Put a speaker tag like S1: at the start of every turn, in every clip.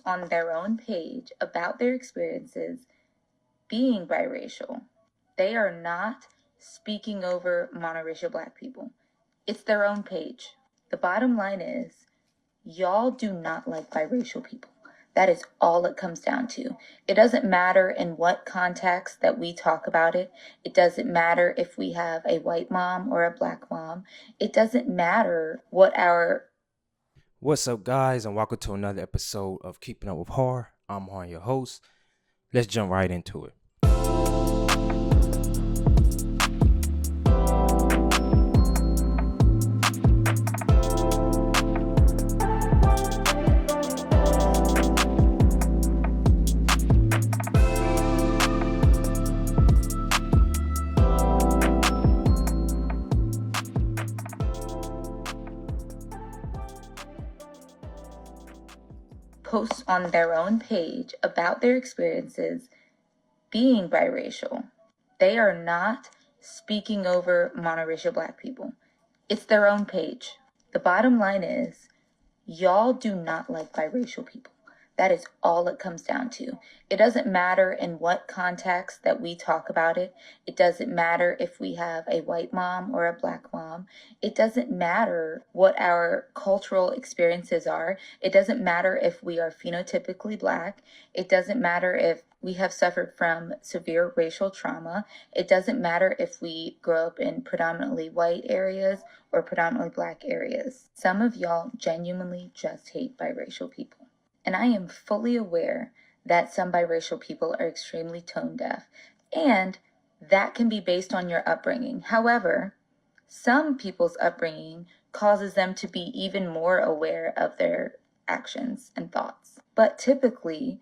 S1: on their own page about their experiences being biracial. They are not speaking over monoracial Black people. It's their own page. The bottom line is, y'all do not like biracial people. That is all it comes down to. It doesn't matter in what context that we talk about it. It doesn't matter if we have a white mom or a Black mom. It doesn't matter what our...
S2: What's up, guys, and welcome to another episode of Keeping Up with Horror. I'm Horror, your host. Let's jump right into it.
S1: posts on their own page about their experiences being biracial. They are not speaking over monoracial Black people. It's their own page. The bottom line is, y'all do not like biracial people. That is all it comes down to. It doesn't matter in what context that we talk about it. It doesn't matter if we have a white mom or a Black mom. It doesn't matter what our cultural experiences are. It doesn't matter if we are phenotypically Black. It doesn't matter if we have suffered from severe racial trauma. It doesn't matter if we grow up in predominantly white areas or predominantly Black areas. Some of y'all genuinely just hate biracial people. And I am fully aware that some biracial people are extremely tone deaf, and that can be based on your upbringing. However, some people's upbringing causes them to be even more aware of their actions and thoughts. But typically,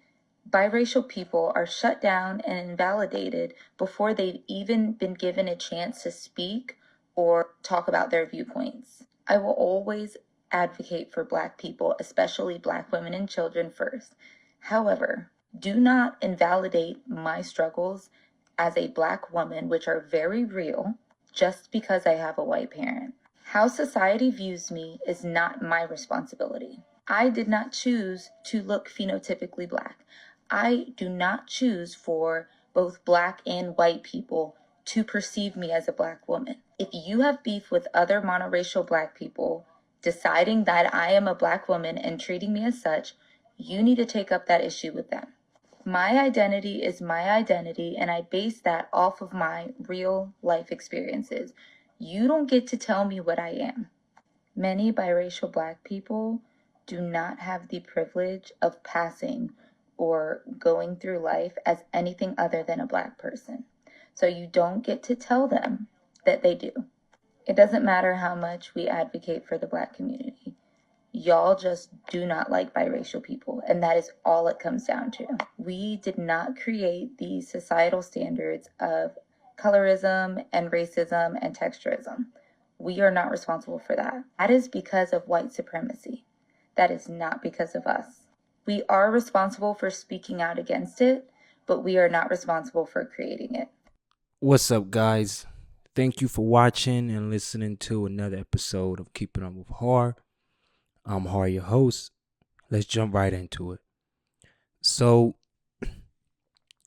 S1: biracial people are shut down and invalidated before they've even been given a chance to speak or talk about their viewpoints. I will always advocate for Black people, especially Black women and children first. However, do not invalidate my struggles as a Black woman, which are very real, just because I have a white parent. How society views me is not my responsibility. I did not choose to look phenotypically Black. I do not choose for both Black and white people to perceive me as a Black woman. If you have beef with other monoracial Black people deciding that I am a Black woman and treating me as such, you need to take up that issue with them. My identity is my identity, and I base that off of my real life experiences. You don't get to tell me what I am. Many biracial Black people do not have the privilege of passing or going through life as anything other than a Black person. So you don't get to tell them that they do. It doesn't matter how much we advocate for the Black community. Y'all just do not like biracial people, and that is all it comes down to. We did not create these societal standards of colorism and racism and texturism. We are not responsible for that. That is because of white supremacy. That is not because of us. We are responsible for speaking out against it, but we are not responsible for creating it.
S2: What's up, guys? Thank you for watching and listening to another episode of Keeping Up with Horror. I'm Horror, your host. Let's jump right into it. So,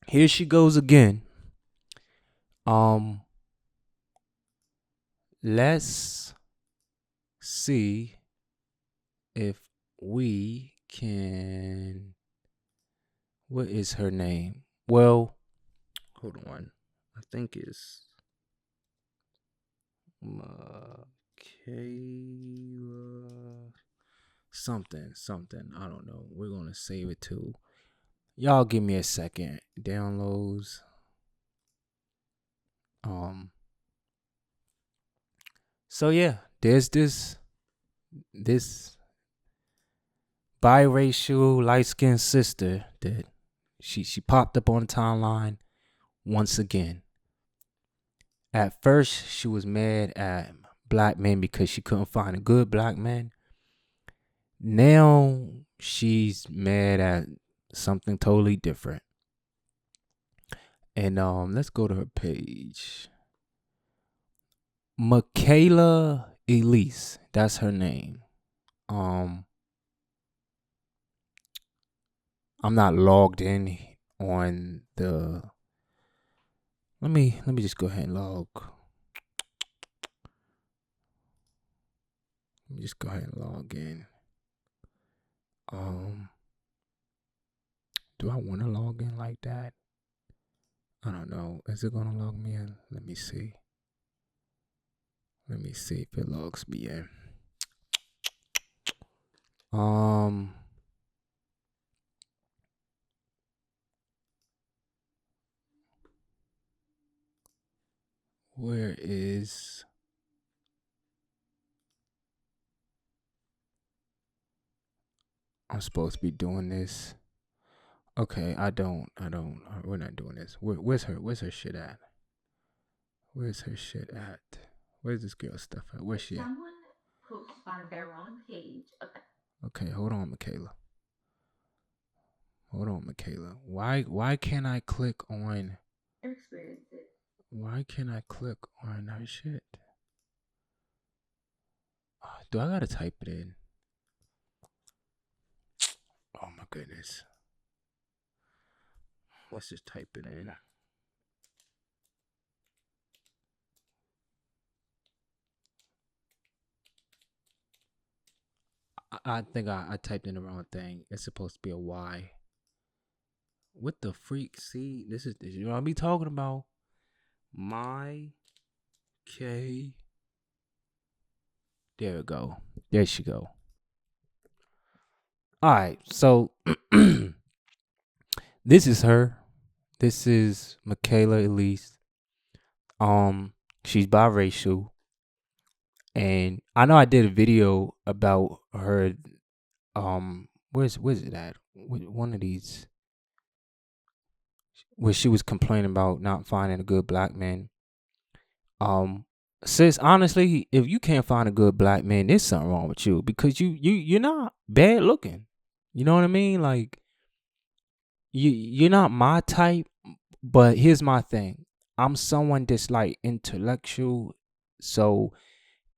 S2: here she goes again. Let's see if we can... What is her name? Well, hold on. I think it's Michaela something. I don't know. We're gonna save it too. Y'all give me a second. Downloads. So yeah, there's this biracial light-skinned sister that she popped up on the timeline once again. At first, she was mad at Black men because she couldn't find a good Black man. Now she's mad at something totally different. And let's go to her page. Michaela Elise, that's her name. I'm not logged in on the. Let me just go ahead and log. Let me just go ahead and log in. Do I want to log in like that? I don't know. Is it gonna log me in? Let me see. Let me see if it logs me in. Where is I'm supposed to be doing this? Okay, I don't. We're not doing this. Where's her shit at? Where's her shit at? Where's this girl stuff at? Where's she at?
S1: Someone posts on their own page.
S2: Okay, hold on, Michaela. Hold on, Michaela. Why can't I click on
S1: Their experiences.
S2: Why can't I click on her shit? Do I gotta type it in? Oh my goodness. Let's just type it in. I think I typed in the wrong thing. It's supposed to be a Y. What the freak? See, this is you know what I be talking about. My K. There we go. There she go. All right, so this is her. This is Michaela Elise. She's biracial, and I know I did a video about her. Where's it at? One of these where she was complaining about not finding a good black man. Sis, honestly, if you can't find a good black man, there's something wrong with you because you're not bad looking. You know what I mean? Like you're not my type, but here's my thing. I'm someone that's like intellectual. So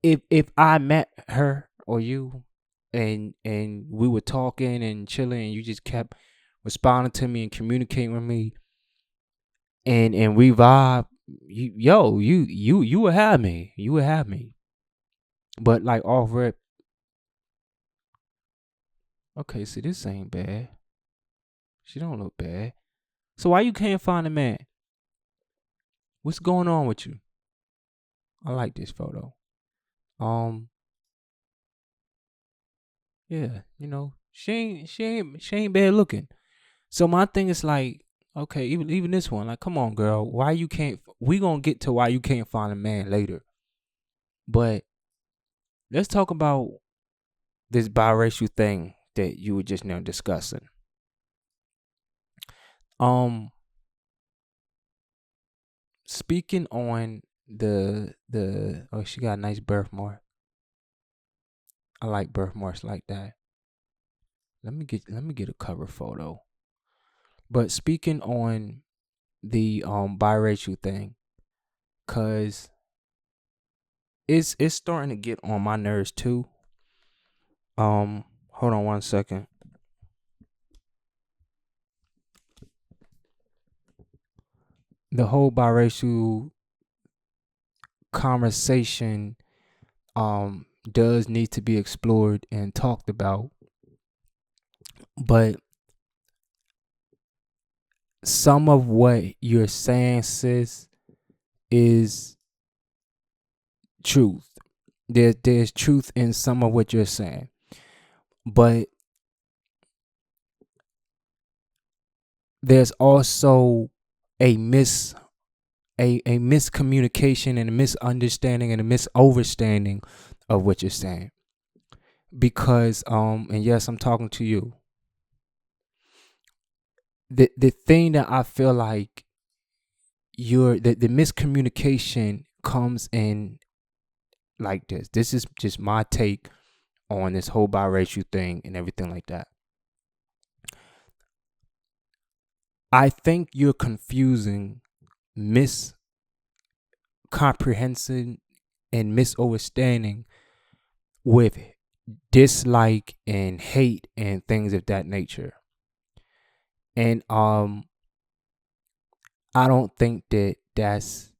S2: if I met her or you and we were talking and chilling and you just kept responding to me and communicating with me and we vibe, you would have me. You would have me. But like off rip, okay, see this ain't bad. She don't look bad. So why you can't find a man? What's going on with you? I like this photo. Yeah, she ain't bad looking. So my thing is like, okay, even this one, like, come on, girl, why you can't? We gonna get to why you can't find a man later. But let's talk about this biracial thing that you were just now discussing. Speaking on the oh, she got a nice birthmark. I like birthmarks like that. Let me get a cover photo. But speaking on the biracial thing, cause it's starting to get on my nerves too. Hold on one second. The whole biracial conversation does need to be explored and talked about, but some of what you're saying, sis, is truth. There's truth in some of what you're saying, but there's also a miscommunication and a misunderstanding and a misoverstanding of what you're saying. Because and yes, I'm talking to you. The thing that I feel like the miscommunication comes in like this. This is just my take on this whole biracial thing and everything like that. I think you're confusing miscomprehension and misunderstanding with dislike and hate and things of that nature. And I don't think that that's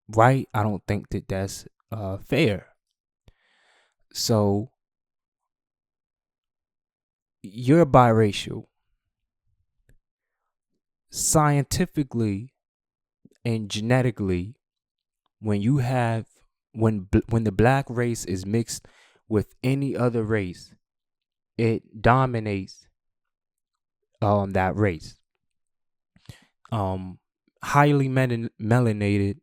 S2: right. I don't think that that's fair. So you're biracial. Scientifically and genetically, when you have when the black race is mixed with any other race, it dominates that race. Highly melanated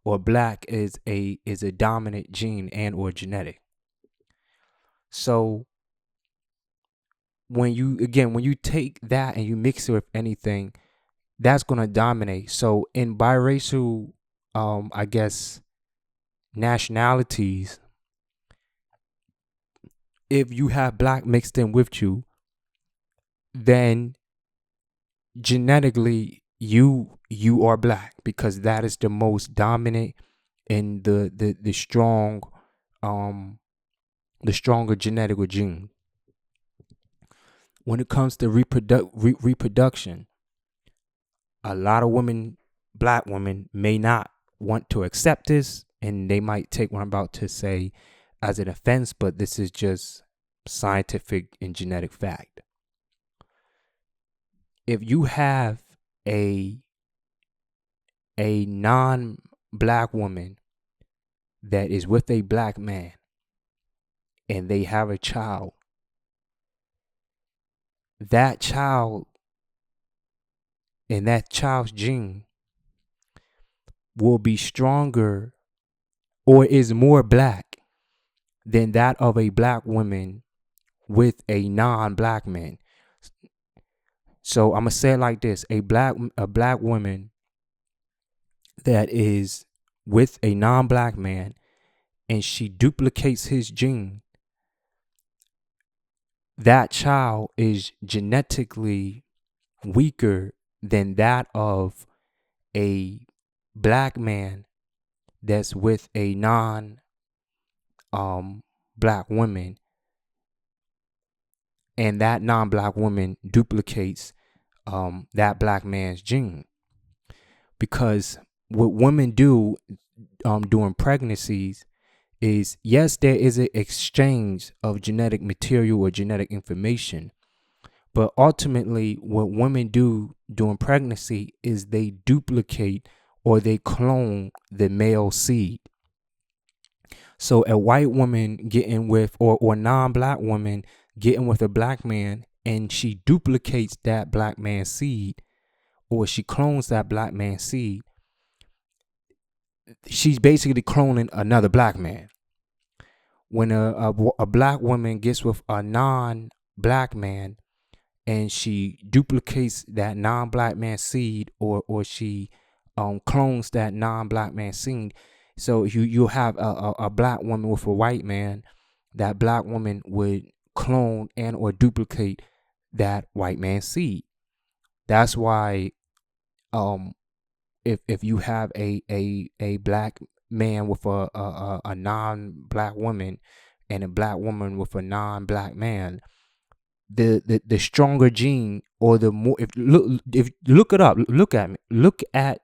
S2: or black is a dominant gene and or genetic. So when you take that and you mix it with anything, that's gonna dominate. So in biracial, I guess nationalities, if you have black mixed in with you, then genetically you are black because that is the most dominant and the strong the stronger genetic gene. When it comes to reproduction, a lot of women, black women, may not want to accept this, and they might take what I'm about to say as an offense, but this is just scientific and genetic fact. If you have a non-black woman that is with a black man and they have a child, that child and that child's gene will be stronger or is more black than that of a black woman with a non-black man. So I'm gonna say it like this: a black woman that is with a non-black man and she duplicates his gene, that child is genetically weaker than that of a black man that's with a non black woman, and that non-black woman duplicates that black man's gene. Because what women do during pregnancies is, yes, there is an exchange of genetic material or genetic information, but ultimately what women do during pregnancy is they duplicate or they clone the male seed. So a white woman getting with or non-black woman getting with a black man, and she duplicates that black man's seed or she clones that black man's seed, she's basically cloning another black man. When a black woman gets with a non-black man and she duplicates that non-black man's seed or she clones that non-black man's seed, so you'll have a black woman with a white man, that black woman would clone and or duplicate that white man's seed. That's why if you have a black man with a non-black woman and a black woman with a non-black man, the stronger gene or the more, if look it up, look at me, look at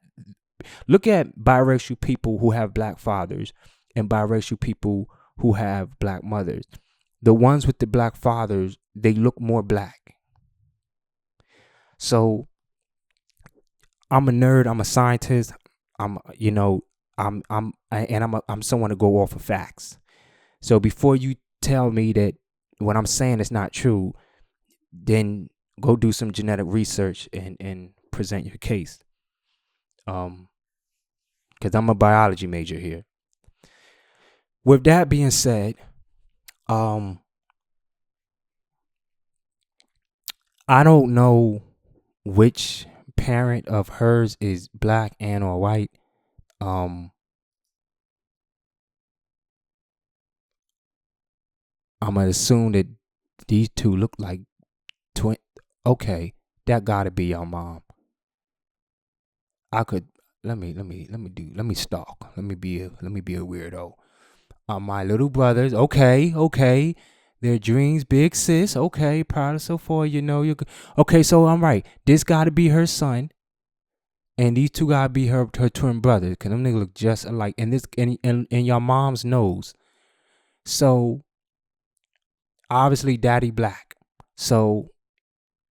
S2: biracial people who have black fathers and biracial people who have black mothers. The ones with the black fathers, they look more black. So I'm a nerd, I'm a scientist, I'm someone to go off of facts. So before you tell me that what I'm saying is not true, then go do some genetic research and present your case. Because I'm a biology major here. With that being said, I don't know which parent of hers is black and or white. I'm gonna assume that these two look like twin. Okay, that gotta be your mom. I could let me stalk. Let me be a weirdo. My little brothers. Okay. Their dreams, big sis. Okay, proud of so far. You know, you okay. So I'm right. This got to be her son, and these two gotta be her twin brothers. Cause them niggas look just alike. And this and your mom's nose. So obviously, daddy black. So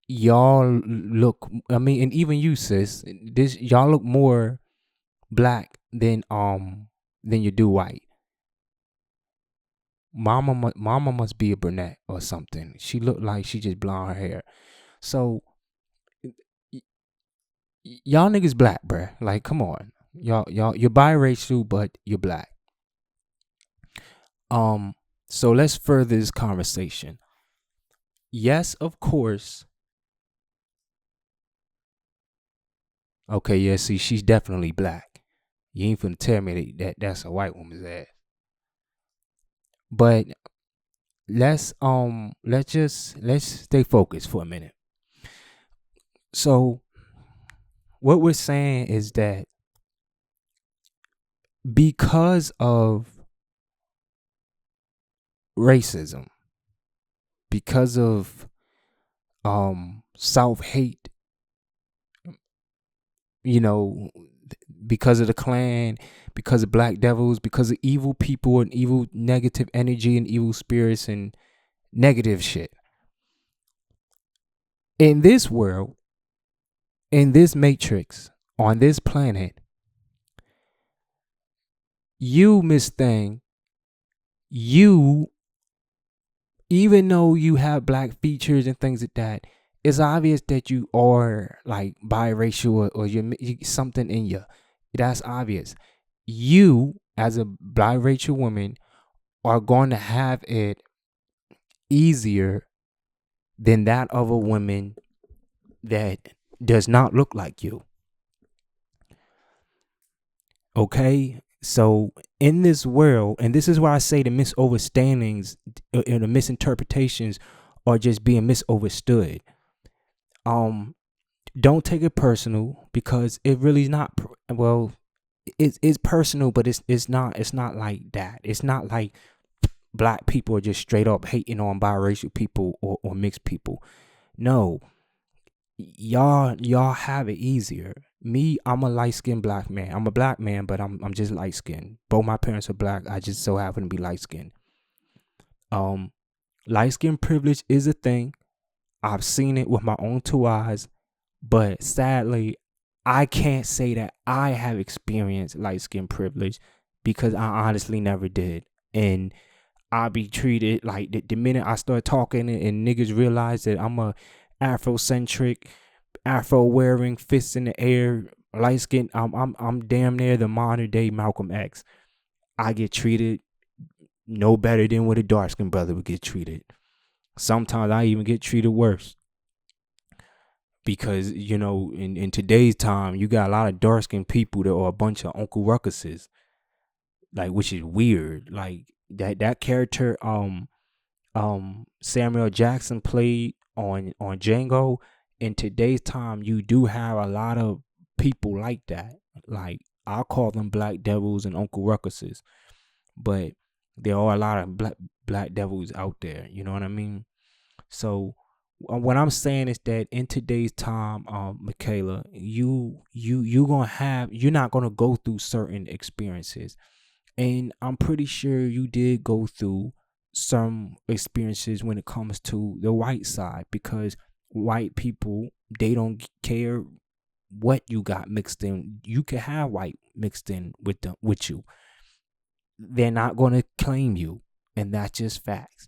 S2: y'all look. I mean, and even you, sis. This y'all look more black than you do white. Mama must be a brunette or something. She looked like she just blonde her hair. So y'all niggas black, bruh. Like, come on. Y'all you're biracial, but you're black. So let's further this conversation. Yes, of course. Okay, yeah, see, she's definitely black. You ain't finna tell me that that's a white woman's ass. But let's stay focused for a minute. So what we're saying is that because of racism, because of self-hate, you know, because of the Klan, because of black devils, because of evil people and evil negative energy and evil spirits and negative shit. In this world, in this matrix, on this planet, you, Miss Thing, you, even though you have black features and things like that, it's obvious that you are like biracial or you're something in you. That's obvious. You, as a biracial woman, are going to have it easier than that of a woman that does not look like you. Okay? So in this world, and this is why I say the misunderstandings and the misinterpretations are just being misunderstood. Don't take it personal because it really is not. Well, it's personal, but it's not like that. It's not like black people are just straight up hating on biracial people or mixed people. No, y'all have it easier. Me, I'm a light-skinned black man. I'm a black man, but I'm just light-skinned. Both my parents are black. I just so happen to be light-skinned. Light-skin privilege is a thing. I've seen it with my own two eyes, but sadly, I can't say that I have experienced light-skin privilege because I honestly never did. And I'll be treated like the minute I start talking and niggas realize that I'm a Afrocentric, Afro wearing, fists in the air, light skin. I'm damn near the modern day Malcolm X. I get treated no better than what a dark skinned brother would get treated. Sometimes I even get treated worse. Because, you know, in today's time, you got a lot of dark skinned people that are a bunch of Uncle Ruckuses. Like, which is weird. Like that character Samuel Jackson played on Django. In today's time, you do have a lot of people like that. Like, I'll call them black devils and Uncle Ruckuses, but there are a lot of black devils out there. You know what I mean? So what I'm saying is that in today's time, Michaela, you're not gonna go through certain experiences, and I'm pretty sure you did go through some experiences when it comes to the white side, because white people, they don't care what you got mixed in. You can have white mixed in with you. They're not going to claim you, and that's just facts.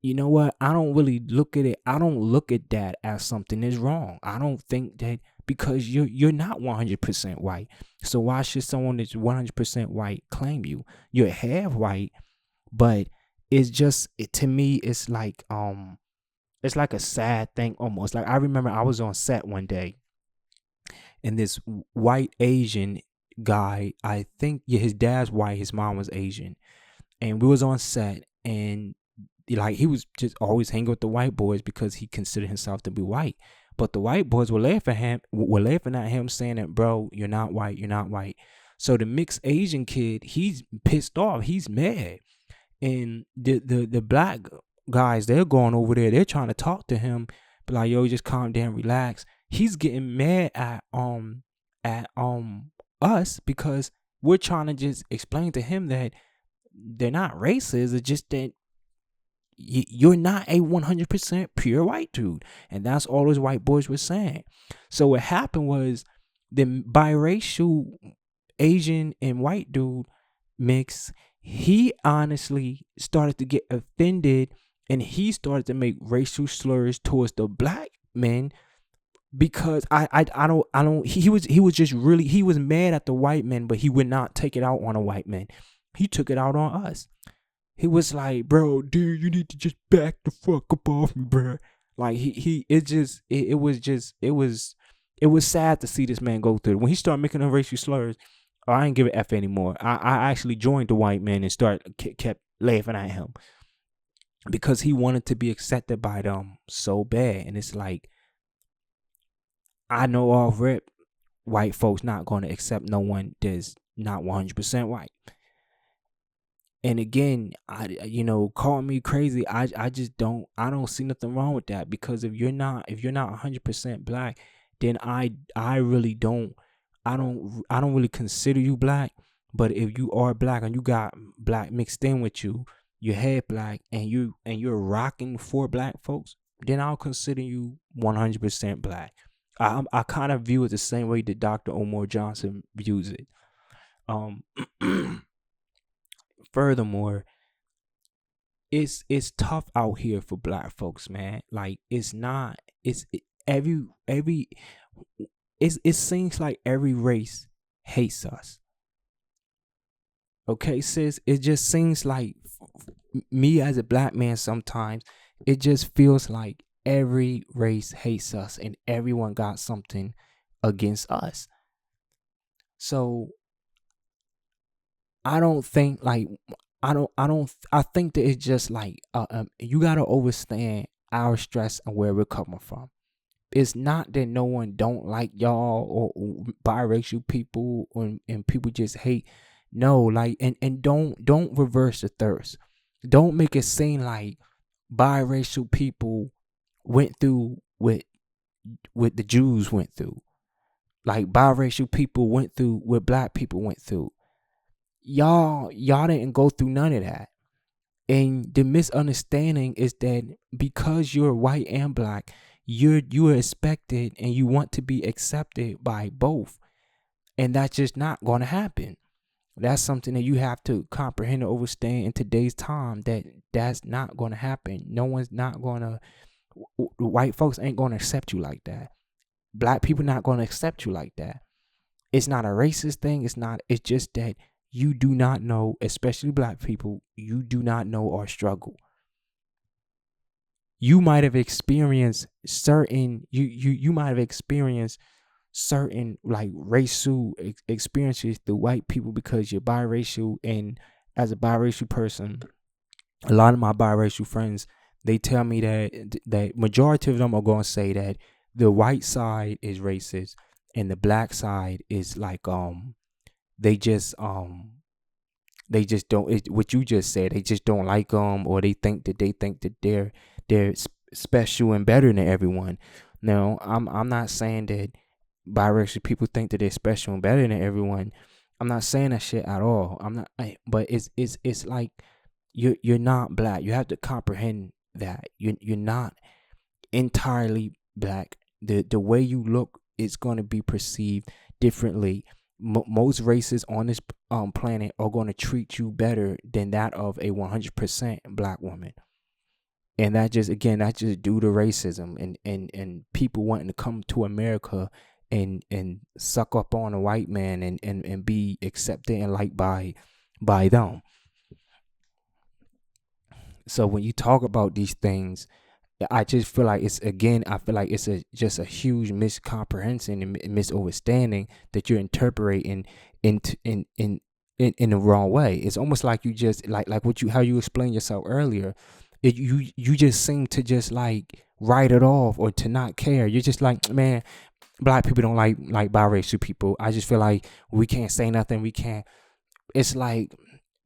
S2: You know what? I don't really look at it. I don't look at that as something is wrong. I don't think that, because you're not 100% white. So why should someone that's 100% white claim you? You're half white, but it's just to me it's like a sad thing almost. Like, I remember I was on set one day and this white Asian guy, I think, yeah, his dad's white, his mom was Asian, and we was on set, and like, he was just always hanging with the white boys because he considered himself to be white. But the white boys were laughing at him, saying that, bro, you're not white, you're not white. So the mixed Asian kid, he's pissed off, he's mad. And the black guys, they're going over there. They're trying to talk to him, but like, yo, just calm down, relax. He's getting mad at us because we're trying to just explain to him that they're not racist. It's just that you're not a 100% pure white dude, and that's all those white boys were saying. So what happened was the biracial Asian and white dude mix, he honestly started to get offended, and he started to make racial slurs towards the black men because I don't he was just really, he was mad at the white men, but he would not take it out on a white man. He took it out on us. He was like, bro, dude, you need to just back the fuck up off me, bro. Like it was sad to see this man go through it. When he started making them racial slurs, I ain't give a F anymore. I actually joined the white man and kept laughing at him because he wanted to be accepted by them so bad. And it's like, I know off rip, white folks not going to accept no one that's not 100% white. And again, call me crazy. I just don't see nothing wrong with that, because if you're not 100% black, then I really don't I don't really consider you black. But if you are black and you got black mixed in with you, you're half black, and you're rocking for black folks, then I'll consider you 100% black. I kind of view it the same way that Dr. Omar Johnson views it. Furthermore, it's tough out here for black folks, man. Like, it's not. It seems like every race hates us. Okay, sis. It just seems like me as a black man, sometimes it just feels like every race hates us and everyone got something against us. So I don't think like I think that it's just like you gotta understand our stress and where we're coming from. It's not that no one don't like y'all or biracial people and people just hate. No, like and don't reverse the thirst. Don't make it seem like biracial people went through what the Jews went through. Like biracial people went through what black people went through. Y'all didn't go through none of that. And the misunderstanding is that because you're white and black, you are expected and you want to be accepted by both. And that's just not going to happen. That's something that you have to comprehend and understand in today's time, that that's not going to happen. No one's not going to, white folks ain't going to accept you like that. Black people not going to accept you like that. It's not a racist thing. It's just that you do not know, especially black people, you do not know our struggle. You might have experienced certain like racial experiences through white people because you're biracial. And as a biracial person, a lot of my biracial friends, they tell me that majority of them are going to say that the white side is racist and the black side is like they just don't, what you just said, they just don't like them, or they think that they're special and better than everyone. Now, I'm not saying that biracial people think that they're special and better than everyone. I'm not saying that shit at all. But it's like you're not black. You have to comprehend that you're not entirely black. The way you look is going to be perceived differently. Most races on this planet are going to treat you better than that of a 100% black woman. And that's just due to racism and people wanting to come to America and suck up on a white man and be accepted and liked by them. So when you talk about these things, I just feel like it's just a huge miscomprehension and misunderstanding that you're interpreting in the wrong way. It's almost like you just like how you explained yourself earlier. You just seem to just like write it off or to not care. You're just like, man, black people don't like biracial people. I just feel like we can't say nothing. We can't. It's like,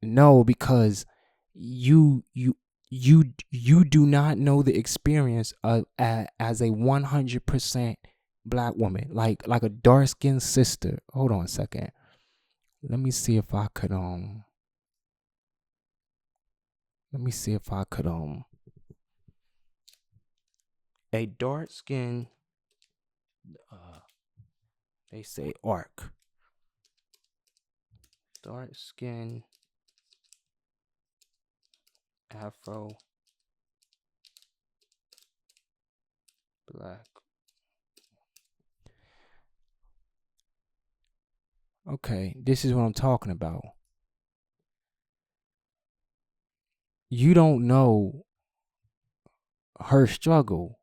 S2: no, because you you do not know the experience of as a 100% black woman, like a dark skinned sister. Hold on a second. Let me see if I could let me see if I could a dark skin they say arc. Dark skin Afro black. Okay, this is what I'm talking about. You don't know her struggle.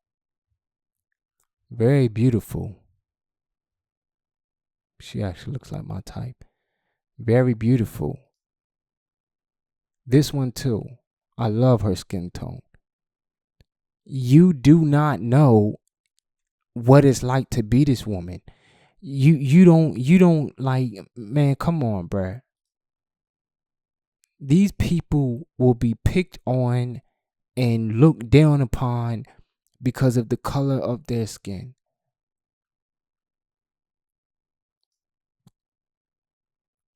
S2: Very beautiful. She actually looks like my type. Very beautiful. This one too. I love her skin tone. You do not know what it's like to be this woman. You don't like, man, come on, bruh. These people will be picked on and looked down upon because of the color of their skin.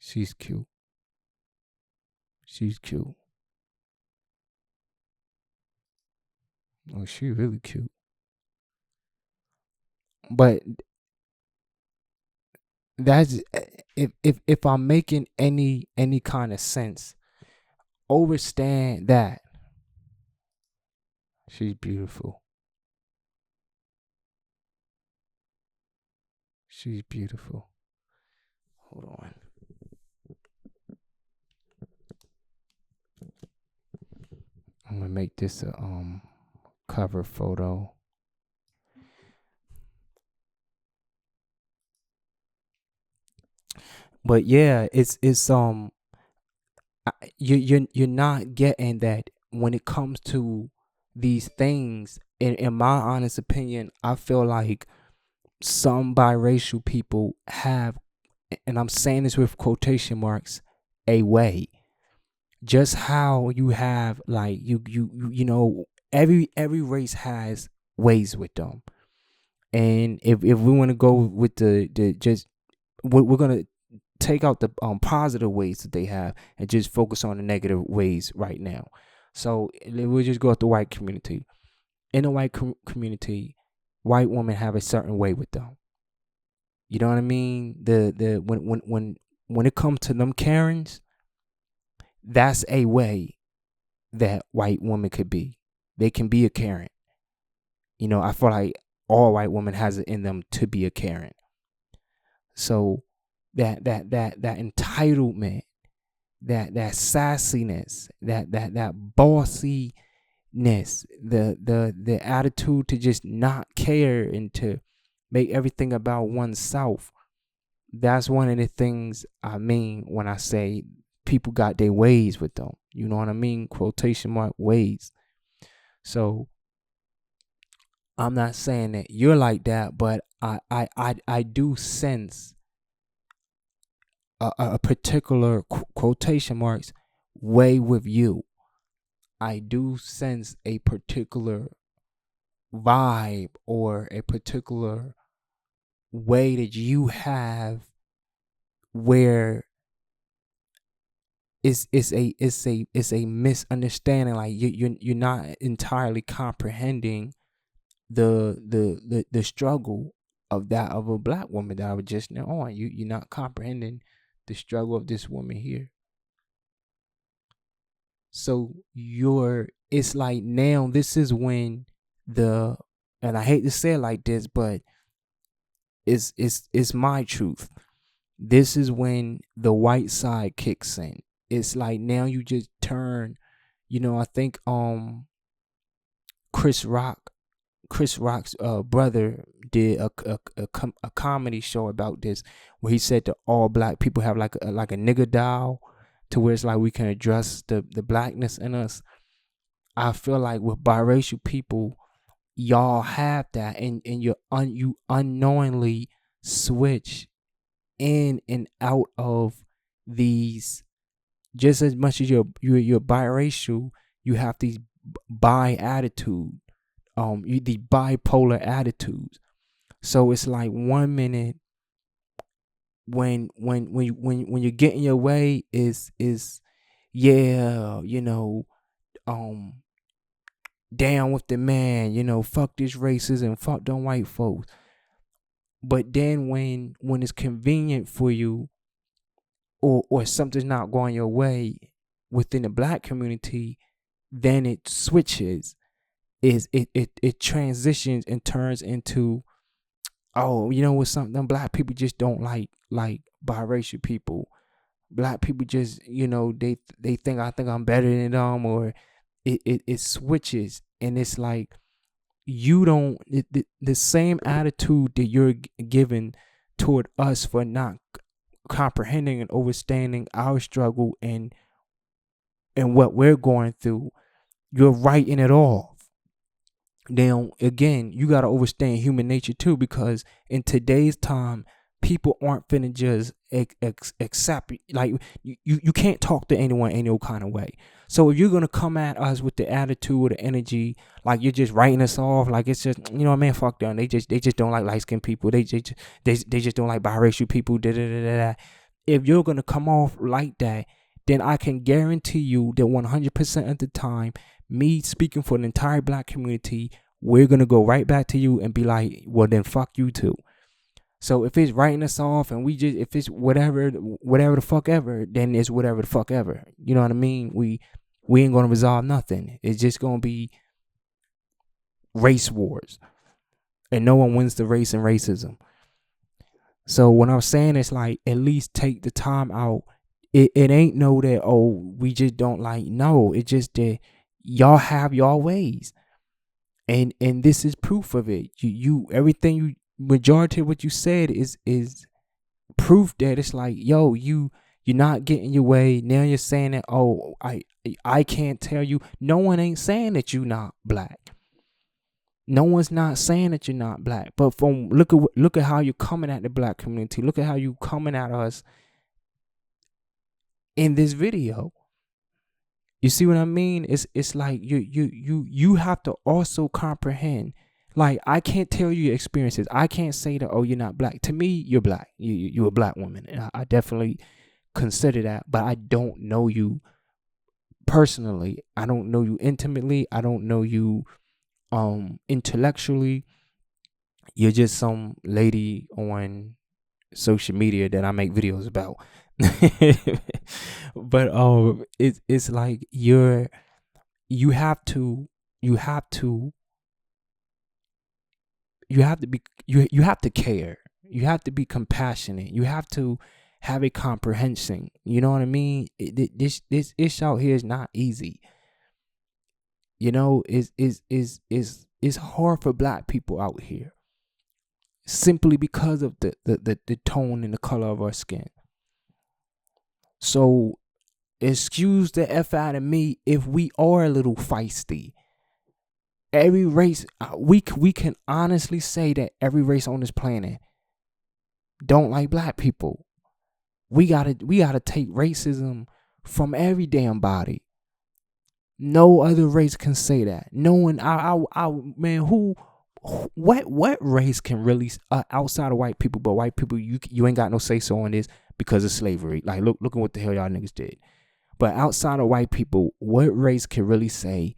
S2: She's cute. She's cute. Oh, she's really cute. But that's if I'm making any kind of sense, understand that she's beautiful. She's beautiful. Hold on. I'm gonna make this a cover photo. But yeah, it's you're not getting that when it comes to these things. In my honest opinion, I feel like some biracial people have, and I'm saying this with quotation marks, a way. Just how you have, like, you know, every race has ways with them. And if we want to go with the just we're gonna take out the positive ways that they have and just focus on the negative ways right now. So we'll just go with the white community. In the white community, white women have a certain way with them. You know what I mean? The when it comes to them Karens, that's a way that white women could be. They can be a Karen. You know, I feel like all white women has it in them to be a Karen. So that entitlement, that sassiness, that bossiness, the attitude to just not care and to make everything about oneself. That's one of the things I mean when I say people got their ways with them. You know what I mean? Quotation mark ways. So I'm not saying that you're like that, but I do sense a particular quotation marks way with you. I do sense a particular vibe or a particular way that you have where it's a misunderstanding. Like you're not entirely comprehending the struggle of a black woman that I was just now on. You're not comprehending the struggle of this woman here. So it's like now this is when and I hate to say it like this, but it's my truth. This is when the white side kicks in. It's like now you just turn, I think Chris Rock's brother did a comedy show about this, where he said that all black people have like a nigger dial, to where it's like we can address the blackness in us. I feel like with biracial people, y'all have that, and you unknowingly switch in and out of these. Just as much as you're biracial, you have these bi attitude, the bipolar attitudes. So it's like 1 minute when you're getting your way is yeah, um down with the man, fuck this racism, fuck them white folks. But then when it's convenient for you, or something's not going your way within the black community, then it switches. It transitions and turns into, oh, what's something black people just don't like biracial people. Black people just, they think I think I'm better than them, or it switches, and it's like you don't the same attitude that you're given toward us for not comprehending and understanding our struggle and what we're going through. You're writing it off. Now, again, you got to understand human nature too, because in today's time, people aren't finna just accept, like, you can't talk to anyone any old kind of way. So if you're gonna come at us with the attitude or the energy, like you're just writing us off, like it's just, man, fuck them. They just don't like light skinned people. They just don't like biracial people. Da, da, da, da, da. If you're gonna come off like that, then I can guarantee you that 100% of the time, me speaking for the entire black community, we're gonna go right back to you and be like, well, then fuck you too. So if it's writing us off and if it's whatever the fuck ever, then it's whatever the fuck ever. You know what I mean? We ain't gonna resolve nothing. It's just gonna be race wars, and no one wins the race in racism. So when I'm saying it's like, at least take the time out. It ain't no that, oh, we just don't like. No, it's just that y'all have y'all ways, and this is proof of it. You everything you majority of what you said is proof that it's like, yo, you're not getting your way. Now you're saying that, oh, I can't tell you. No one ain't saying that you're not black. No one's not saying that you're not black. But from look at how you're coming at the black community. Look at how you coming at us in this video. You see what I mean? It's like you have to also comprehend. Like, I can't tell you your experiences. I can't say that, oh, you're not black. To me, you're black. You're a black woman. And I definitely consider that. But I don't know you personally. I don't know you intimately. I don't know you intellectually. You're just some lady on social media that I make videos about. But it's like you have to be, you have to care. You have to be compassionate. You have to have a comprehension. You know what I mean? This issue out here is not easy. It's hard for black people out here, simply because of the tone and the color of our skin. So excuse the F out of me if we are a little feisty. Every race, we can honestly say that every race on this planet don't like black people. We gotta take racism from every damn body. No other race can say that. No one, man, what race can really, outside of white people, but white people, you ain't got no say so on this because of slavery. Like, look at what the hell y'all niggas did. But outside of white people, what race can really say,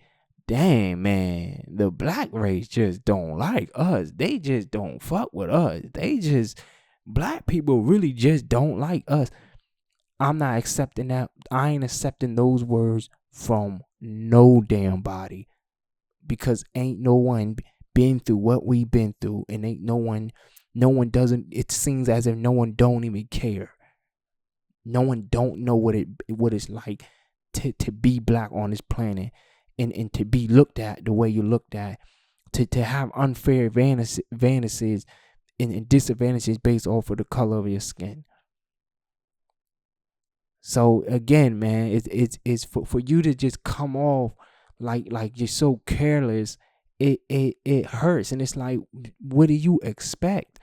S2: damn, man, the black race just don't like us. They just don't fuck with us. Black people really just don't like us. I'm not accepting that. I ain't accepting those words from no damn body, because ain't no one been through what we've been through, and ain't no one doesn't, it seems as if no one don't even care. No one don't know what it's like to be black on this planet, and to be looked at the way you looked at, to have unfair advantages and disadvantages based off of the color of your skin. So again, man, it's for you to just come off like you're so careless. It hurts, and it's like, what do you expect?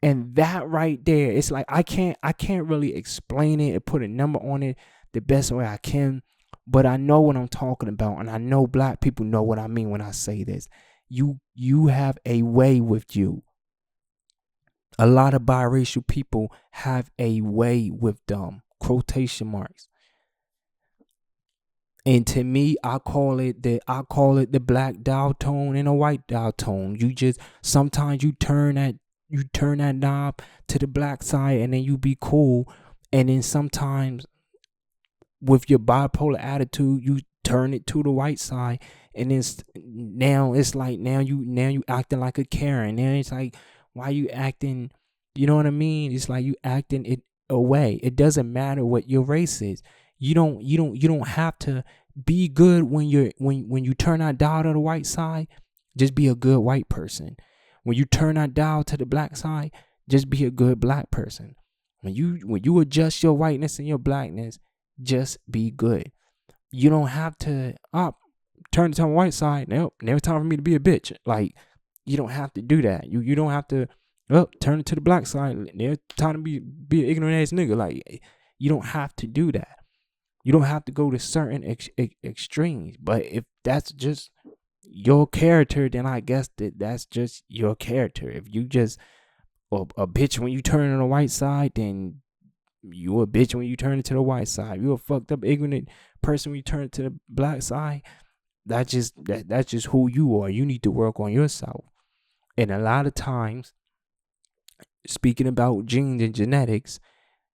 S2: And that right there, it's like I can't really explain it and put a number on it the best way I can, But I know what I'm talking about, and I know black people know what I mean when I say this. You have a way with you. A lot of biracial people have a way with them. Quotation marks. And to me, I call it the black dial tone and a white dial tone. You just sometimes you turn that knob to the black side and then you be cool. And then sometimes with your bipolar attitude, you turn it to the white side, and then now it's like now you acting like a Karen. Now it's like, why you acting? You know what I mean? It's like you acting it away. It doesn't matter what your race is. You don't have to be good when you turn that dial to the white side. Just be a good white person. When you turn that dial to the black side, just be a good black person. When you adjust your whiteness and your blackness, just be good. You don't have to turn it to the white side. Nope, never time for me to be a bitch. Like, you don't have to do that. You don't have to turn it to the black side. Never time to be an ignorant ass nigga. Like, you don't have to do that. You don't have to go to certain extremes. But if that's just your character, then I guess that's just your character. If you just a bitch when you turn on the white side, then you a bitch when you turn it to the white side. You a fucked up ignorant person when you turn it to the black side. That's just who you are. You need to work on yourself. And a lot of times, speaking about genes and genetics,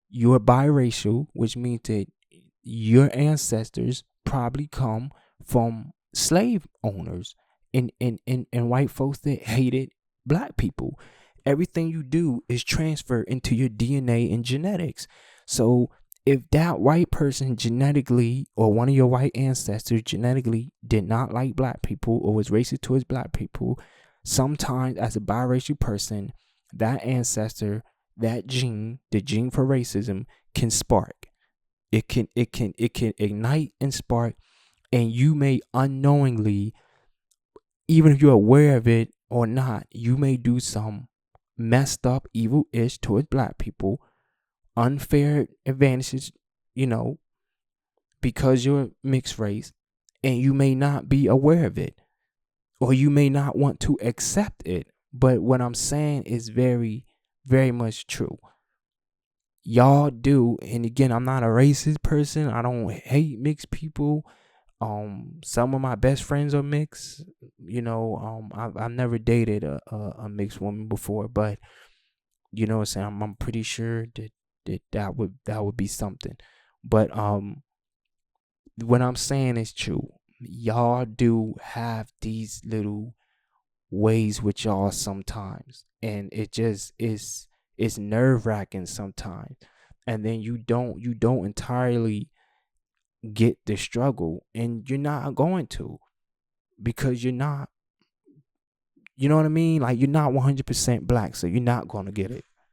S2: you're biracial, which means that your ancestors probably come from slave owners and white folks that hated black people. Everything you do is transferred into your DNA and genetics. So if that white person genetically, or one of your white ancestors genetically did not like black people or was racist towards black people, sometimes as a biracial person, that ancestor, that gene, the gene for racism, can spark. It can ignite and spark, and you may unknowingly, even if you're aware of it or not, you may do some messed up, evil-ish towards black people, unfair advantages, because you're mixed race, and you may not be aware of it, or you may not want to accept it. But what I'm saying is very, very much true. Y'all do, and again, I'm not a racist person. I don't hate mixed people. Some of my best friends are mixed. I've never dated a mixed woman before, but you know what I'm saying, I'm pretty sure that would be something. But what I'm saying is true. Y'all do have these little ways with y'all sometimes, and it just is, it's nerve-wracking sometimes. And then you don't entirely get the struggle, and you're not going to, because you're not, you know what I mean, like, you're not 100% black, so you're not going to get it.